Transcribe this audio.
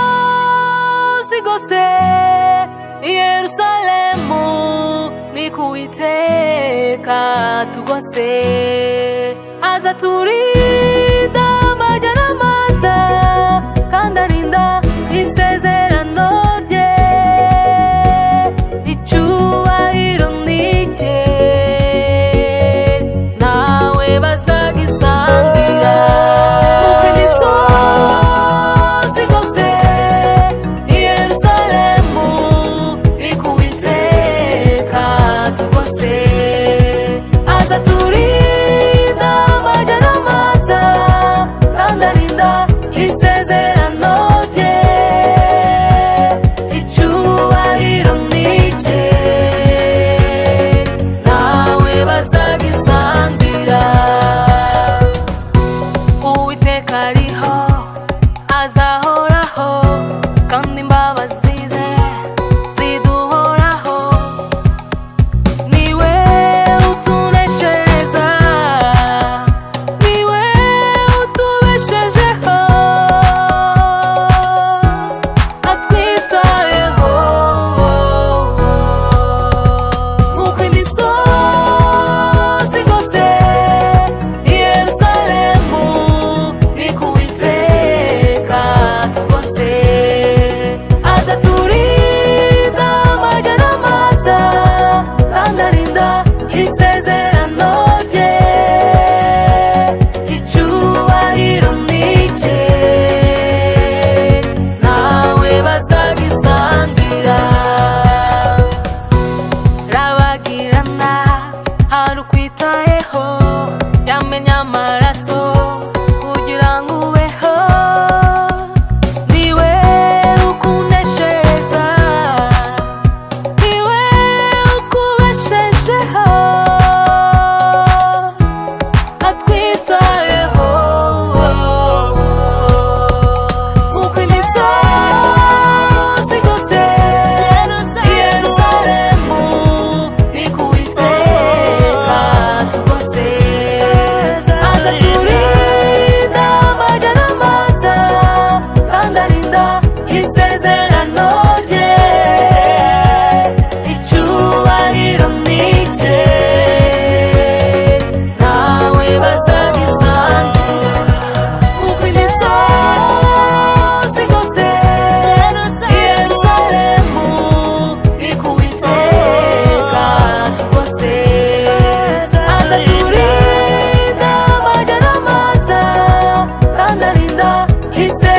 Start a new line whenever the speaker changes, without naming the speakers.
imisozi gose Yerusalemu ni kuiteka tugose azaturinda amajya n'amaza kandi arinda isezerano rye icyubahiro nicye nawe bazagisangira kuko imisozi gose Yerusalemu ikuiteka tugose azaturinda amajya n'amaza kandi arinda isezerano rye icyubahiro nicye nawe bazagisangira Uwiteka ariho azahoraho kandi imbabazi ze ziduhoraho niwe utuneshereza niwe utubeshejeho atwitayeho nk'uko imisozi gose Yerusalemu ikuiteka tugose azaturinda amajya n'amaza kandi arinda isezerano rye icyubahiro nicye nawe bazagisangira rabagirana hari ukwitayeho yamenye amaraso kugira ngo ubeho niwe ukuneshereza niwe ukubeshejeho atwitayeho nk'uko imisozi gose Yerusalemu ikuiteka tugose azaturinda amajya n'amaza kandi arinda isezerano rye icyubahiro nicye nawe bazagisangira kuko imisozi gose Yerusalemu ikuiteka tugose azaturinda amajya n'amaza kandi arinda isezerano